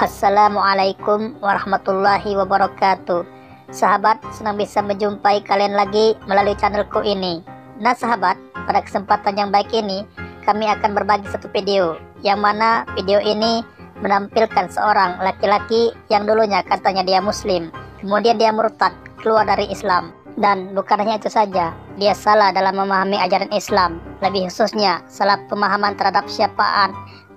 Assalamualaikum warahmatullahi wabarakatuh. Sahabat, senang bisa menjumpai kalian lagi melalui channelku ini. Nah sahabat, pada kesempatan yang baik ini kami akan berbagi satu video, yang mana video ini menampilkan seorang laki-laki yang dulunya katanya dia muslim, kemudian dia murtad, keluar dari Islam. Dan bukan hanya itu saja, dia salah dalam memahami ajaran Islam, lebih khususnya salah pemahaman terhadap syafaat.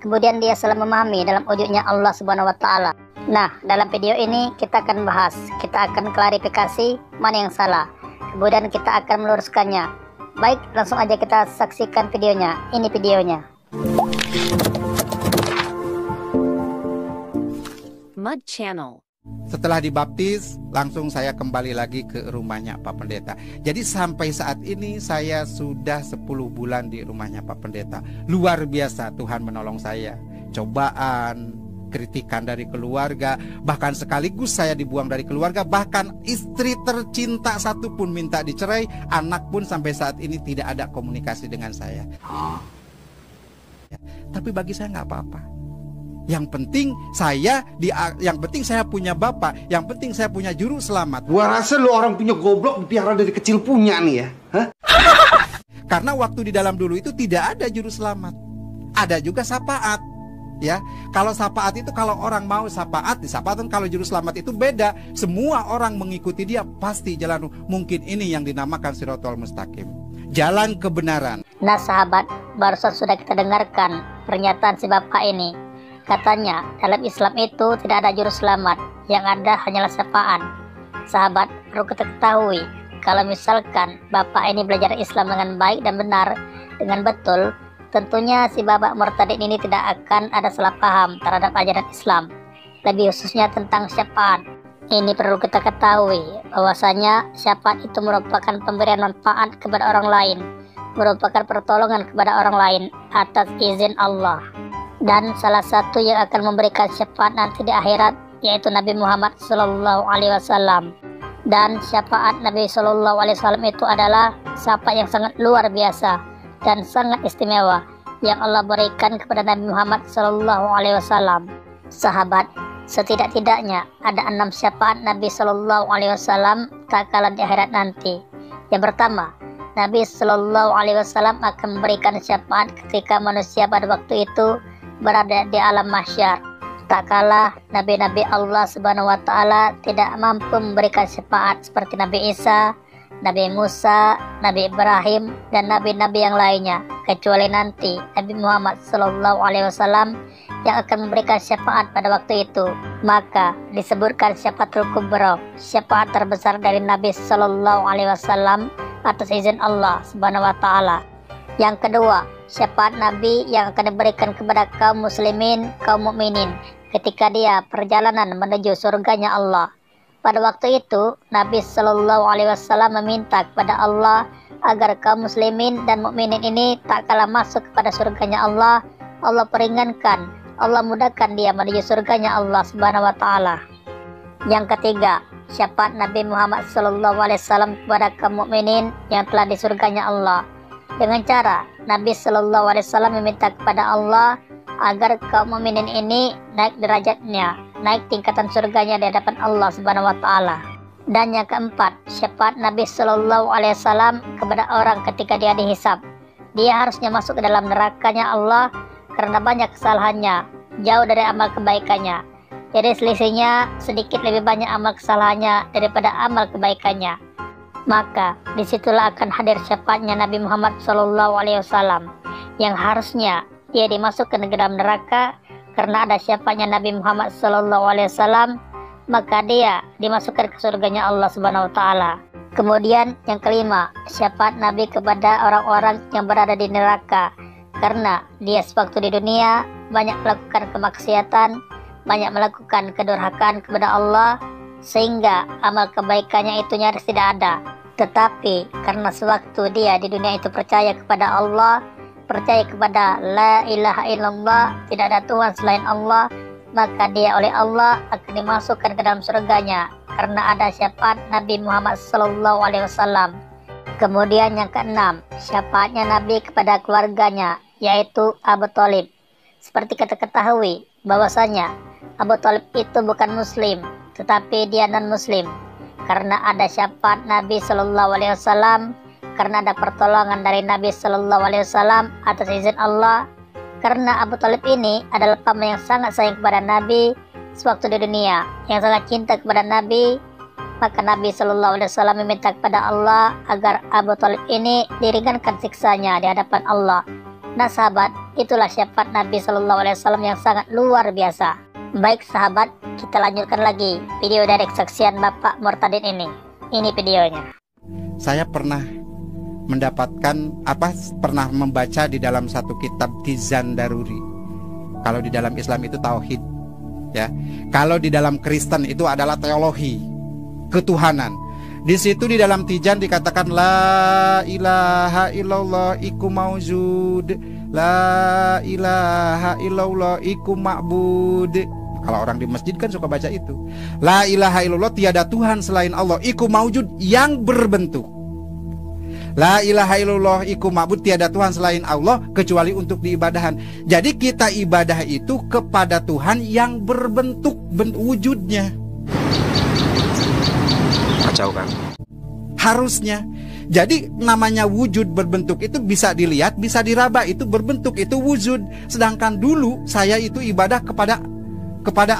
Kemudian dia salah memahami dalam wujudnya Allah Subhanahu wa Ta'ala. Nah, dalam video ini kita akan bahas, kita akan klarifikasi mana yang salah, kemudian kita akan meluruskannya. Baik, langsung aja kita saksikan videonya. Ini videonya. Mud Channel. Setelah dibaptis, langsung saya kembali lagi ke rumahnya Pak Pendeta. Jadi sampai saat ini saya sudah 10 bulan di rumahnya Pak Pendeta. Luar biasa, Tuhan menolong saya. Cobaan, kritikan dari keluarga, bahkan sekaligus saya dibuang dari keluarga. Bahkan istri tercinta satu pun minta dicerai. Anak pun sampai saat ini tidak ada komunikasi dengan saya. Ya, tapi bagi saya nggak apa-apa. Yang penting saya punya Bapak, yang penting saya punya juru selamat. Gua rasa lu orang punya goblok dipiara dari kecil punya nih ya. Hah? Karena waktu di dalam dulu itu tidak ada juru selamat. Ada juga syafaat. Ya, kalau syafaat itu kalau orang mau syafaat, kalau juru selamat itu beda. Semua orang mengikuti dia pasti jalan. Mungkin ini yang dinamakan Shirathul Mustaqim, jalan kebenaran. Nah sahabat, barusan sudah kita dengarkan pernyataan si bapak ini. Katanya dalam Islam itu tidak ada juru selamat, yang ada hanyalah syafaat. Sahabat, perlu kita ketahui kalau misalkan bapak ini belajar Islam dengan baik dan benar, dengan betul, tentunya si bapak murtadin ini tidak akan ada salah paham terhadap ajaran Islam, lebih khususnya tentang syafaat. Ini perlu kita ketahui bahwasanya syafaat itu merupakan pemberian manfaat kepada orang lain, merupakan pertolongan kepada orang lain atas izin Allah. Dan salah satu yang akan memberikan syafaat nanti di akhirat yaitu Nabi Muhammad SAW. Dan syafaat Nabi SAW itu adalah syafaat yang sangat luar biasa dan sangat istimewa yang Allah berikan kepada Nabi Muhammad SAW. Sahabat, setidak-tidaknya ada 6 syafaat Nabi SAW tak kalah di akhirat nanti. Yang pertama, Nabi SAW akan memberikan syafaat ketika manusia pada waktu itu berada di alam mahsyar. Tak kalah nabi-nabi Allah Subhanahu wa Ta'ala tidak mampu memberikan syafaat seperti Nabi Isa, Nabi Musa, Nabi Ibrahim, dan nabi-nabi yang lainnya, kecuali nanti Nabi Muhammad SAW yang akan memberikan syafaat pada waktu itu. Maka disebutkan syafaatul kubra, syafaat terbesar dari Nabi SAW atas izin Allah Subhanahu wa Ta'ala. Yang kedua, syafaat Nabi yang akan diberikan kepada kaum muslimin, kaum mukminin ketika dia perjalanan menuju surganya Allah. Pada waktu itu, Nabi SAW meminta kepada Allah agar kaum muslimin dan mukminin ini tak kalah masuk kepada surganya Allah. Allah peringankan, Allah mudahkan dia menuju surganya Allah Subhanahu wa Ta'ala. Yang ketiga, syafaat Nabi Muhammad SAW kepada kaum mukminin yang telah di surganya Allah. Dengan cara Nabi SAW meminta kepada Allah agar kaum mukminin ini naik derajatnya, naik tingkatan surganya di hadapan Allah Subhanahu wa Ta'ala. Dan yang keempat, syafaat Nabi SAW kepada orang ketika dia dihisab. Dia harusnya masuk ke dalam nerakanya Allah karena banyak kesalahannya, jauh dari amal kebaikannya. Jadi selisihnya sedikit lebih banyak amal kesalahannya daripada amal kebaikannya. Maka disitulah akan hadir syafaatnya Nabi Muhammad SAW yang harusnya dia dimasukkan ke dalam neraka karena ada syafaatnya Nabi Muhammad SAW, maka dia dimasukkan ke surganya Allah Subhanahu wa Ta'ala. Kemudian yang kelima, syafaat Nabi kepada orang-orang yang berada di neraka karena dia sewaktu di dunia banyak melakukan kemaksiatan, banyak melakukan kedurhakaan kepada Allah, sehingga amal kebaikannya itu nyaris tidak ada. Tetapi karena sewaktu dia di dunia itu percaya kepada Allah, percaya kepada la ilaha illallah, tidak ada Tuhan selain Allah, maka dia oleh Allah akan dimasukkan ke dalam surganya karena ada syafaat Nabi Muhammad SAW. Kemudian yang keenam, syafaatnya Nabi kepada keluarganya, yaitu Abu Thalib. Seperti kita ketahui bahwasanya Abu Thalib itu bukan muslim, tetapi dia non-muslim. Karena ada syafaat Nabi Shallallahu Alaihi Wasallam, karena ada pertolongan dari Nabi Shallallahu Alaihi Wasallam atas izin Allah. Karena Abu Thalib ini adalah paman yang sangat sayang kepada Nabi sewaktu di dunia, yang sangat cinta kepada Nabi, maka Nabi Shallallahu Alaihi Wasallam meminta kepada Allah agar Abu Thalib ini diringankan siksanya di hadapan Allah. Nah sahabat, itulah syafaat Nabi Shallallahu Alaihi Wasallam yang sangat luar biasa. Baik sahabat, kita lanjutkan lagi video dari kesaksian Bapak Murtadin ini. Ini videonya. Saya pernah pernah membaca di dalam satu kitab Tizan Daruri. Kalau di dalam Islam itu tauhid, ya. Kalau di dalam Kristen itu adalah teologi, ketuhanan. Di situ di dalam Tizan dikatakan la ilaha illallah iku maujud, la ilaha illallah iku ma'bud. Kalau orang di masjid kan suka baca itu. La ilaha illallah, tiada Tuhan selain Allah, iku maujud, yang berbentuk. La ilaha illallah iku ma'bud, tiada Tuhan selain Allah kecuali untuk diibadahan. Jadi kita ibadah itu kepada Tuhan yang berbentuk wujudnya. Kacau kan? Harusnya. Jadi namanya wujud berbentuk itu bisa dilihat, bisa diraba, itu berbentuk, itu wujud. Sedangkan dulu saya itu ibadah kepada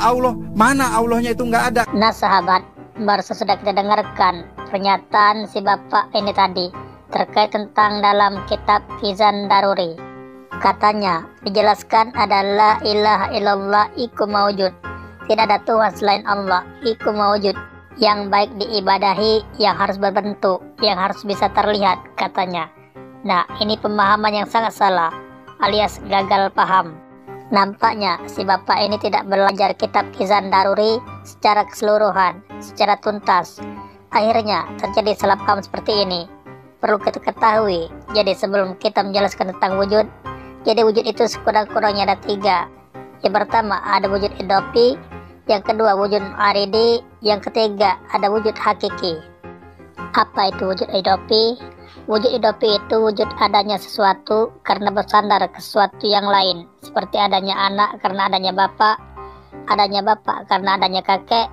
Allah. Mana Allahnya itu nggak ada. Nah sahabat, baru sudah kita dengarkan pernyataan si bapak ini tadi terkait tentang dalam kitab Tizan Daruri. Katanya dijelaskan adalah ilaha illallah iku maujud, tidak ada Tuhan selain Allah, iku maujud, yang baik diibadahi, yang harus berbentuk, yang harus bisa terlihat, katanya. Nah ini pemahaman yang sangat salah, alias gagal paham. Nampaknya si bapak ini tidak belajar kitab Tizan Daruri secara keseluruhan, secara tuntas. Akhirnya terjadi salah paham seperti ini. Perlu kita ketahui, jadi sebelum kita menjelaskan tentang wujud, jadi wujud itu sekurang-kurangnya ada 3. Yang pertama ada wujud idopi, yang kedua wujud aridi, yang ketiga ada wujud hakiki. Apa itu wujud idopi? Wujud idopi itu wujud adanya sesuatu karena bersandar ke sesuatu yang lain, seperti adanya anak karena adanya bapak karena adanya kakek.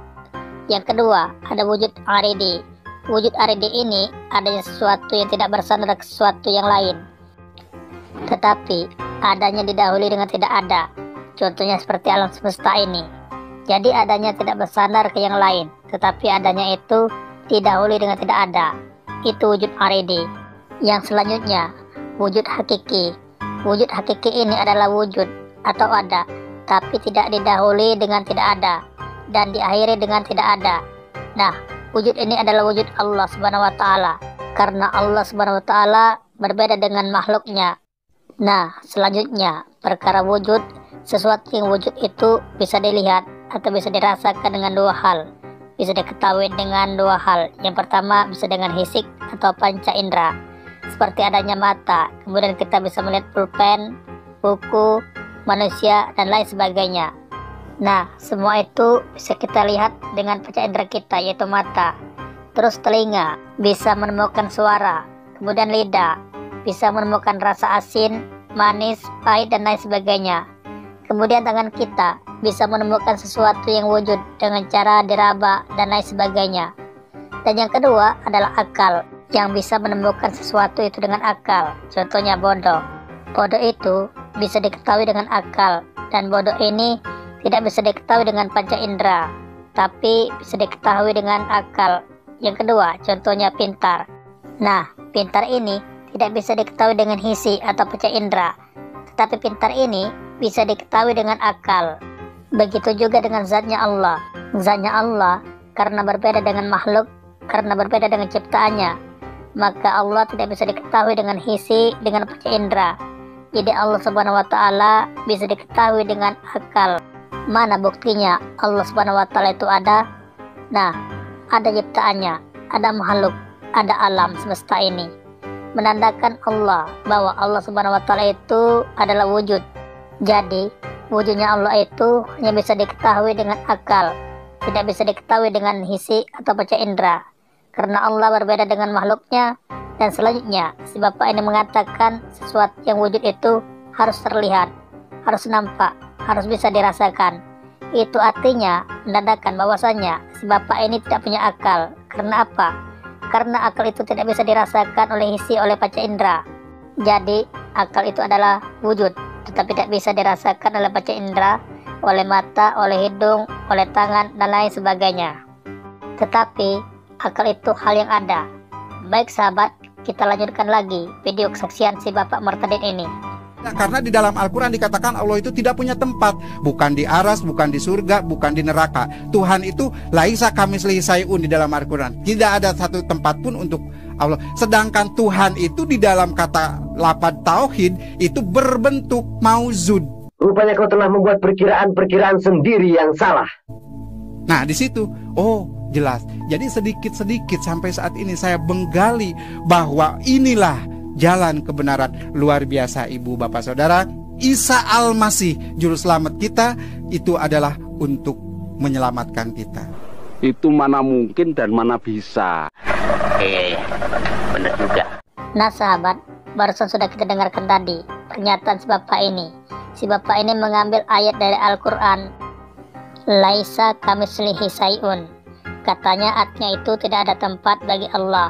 Yang kedua ada wujud aridi. Wujud aridi ini adanya sesuatu yang tidak bersandar ke sesuatu yang lain, tetapi adanya didahului dengan tidak ada. Contohnya seperti alam semesta ini. Jadi adanya tidak bersandar ke yang lain, tetapi adanya itu didahului dengan tidak ada. Itu wujud aridi. Yang selanjutnya wujud hakiki. Wujud hakiki ini adalah wujud atau ada, tapi tidak didahului dengan tidak ada dan diakhiri dengan tidak ada. Nah wujud ini adalah wujud Allah Subhanahu wa Ta'ala, karena Allah Subhanahu wa Ta'ala berbeda dengan makhluknya. Nah selanjutnya perkara wujud, sesuatu yang wujud itu bisa dilihat atau bisa dirasakan dengan 2 hal, bisa diketahui dengan 2 hal. Yang pertama bisa dengan hisik atau panca indera, seperti adanya mata, kemudian kita bisa melihat pulpen, buku, manusia, dan lain sebagainya. Nah semua itu bisa kita lihat dengan panca indera kita, yaitu mata. Terus telinga bisa menemukan suara, kemudian lidah bisa menemukan rasa asin, manis, pahit, dan lain sebagainya. Kemudian tangan kita bisa menemukan sesuatu yang wujud dengan cara diraba dan lain sebagainya. Dan yang kedua adalah akal, yang bisa menemukan sesuatu itu dengan akal. Contohnya bodoh. Bodoh itu bisa diketahui dengan akal, dan bodoh ini tidak bisa diketahui dengan panca indera, tapi bisa diketahui dengan akal. Yang kedua, contohnya pintar. Nah, pintar ini tidak bisa diketahui dengan hisi atau panca indera, tetapi pintar ini bisa diketahui dengan akal. Begitu juga dengan zatnya Allah. Zatnya Allah karena berbeda dengan makhluk, karena berbeda dengan ciptaannya, maka Allah tidak bisa diketahui dengan hisi, dengan panca indera. Jadi Allah Subhanahu wa Ta'ala bisa diketahui dengan akal. Mana buktinya Allah Subhanahu wa Ta'ala itu ada? Nah, ada ciptaannya, ada makhluk, ada alam semesta ini, menandakan Allah bahwa Allah Subhanahu wa Ta'ala itu adalah wujud. Jadi wujudnya Allah itu hanya bisa diketahui dengan akal, tidak bisa diketahui dengan hisi atau panca indera, karena Allah berbeda dengan makhluknya. Dan selanjutnya si bapak ini mengatakan sesuatu yang wujud itu harus terlihat, harus nampak, harus bisa dirasakan. Itu artinya menandakan bahwasanya si bapak ini tidak punya akal. Karena apa? Karena akal itu tidak bisa dirasakan oleh oleh panca indera. Jadi akal itu adalah wujud, tetapi tidak bisa dirasakan oleh panca indera, oleh mata, oleh hidung, oleh tangan, dan lain sebagainya. Tetapi akal itu hal yang ada. Baik sahabat, kita lanjutkan lagi video kesaksian si bapak murtadin ini. Nah, karena di dalam Al-Quran dikatakan Allah itu tidak punya tempat, bukan di aras, bukan di surga, bukan di neraka. Tuhan itu laisa kamitslihi syai'un di dalam Al-Quran. Tidak ada satu tempat pun untuk Allah. Sedangkan Tuhan itu di dalam kata lafaz tauhid itu berbentuk mauzud. Rupanya kau telah membuat perkiraan-perkiraan sendiri yang salah. Nah, di situ, oh jelas. Jadi sedikit-sedikit sampai saat ini saya menggali bahwa inilah jalan kebenaran. Luar biasa ibu bapak saudara. Isa Al-Masih juru selamat kita itu adalah untuk menyelamatkan kita. Itu mana mungkin dan mana bisa. Benar juga. Nah sahabat, barusan sudah kita dengarkan tadi pernyataan si bapak ini. Si bapak ini mengambil ayat dari Al-Quran, laisa kamitslihi syai'un. Katanya artinya itu tidak ada tempat bagi Allah.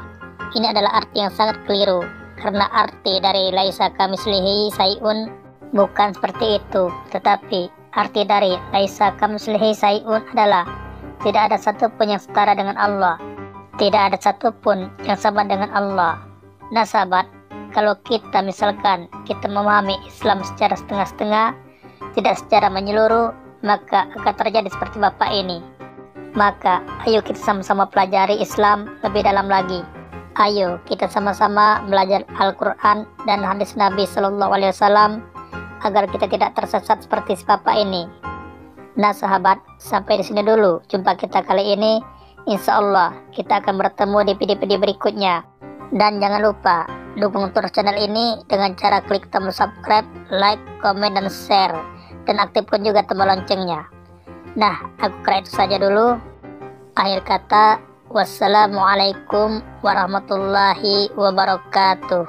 Ini adalah arti yang sangat keliru. Karena arti dari laisa kamitslihi syai'un bukan seperti itu. Tetapi arti dari laisa kamitslihi syai'un adalah tidak ada satupun yang setara dengan Allah. Tidak ada satupun yang sama dengan Allah. Nah sahabat, kalau kita misalkan kita memahami Islam secara setengah-setengah, tidak secara menyeluruh, maka akan terjadi seperti bapak ini. Maka ayo kita sama-sama pelajari Islam lebih dalam lagi. Ayo kita sama-sama belajar Al-Quran dan hadis Nabi SAW agar kita tidak tersesat seperti si bapak ini. Nah sahabat, sampai di sini dulu jumpa kita kali ini. Insya Allah kita akan bertemu di video-video berikutnya. Dan jangan lupa dukung terus channel ini dengan cara klik tombol subscribe, like, komen, dan share. Dan aktifkan juga tombol loncengnya. Nah, aku kira itu saja dulu. Akhir kata, wassalamualaikum warahmatullahi wabarakatuh.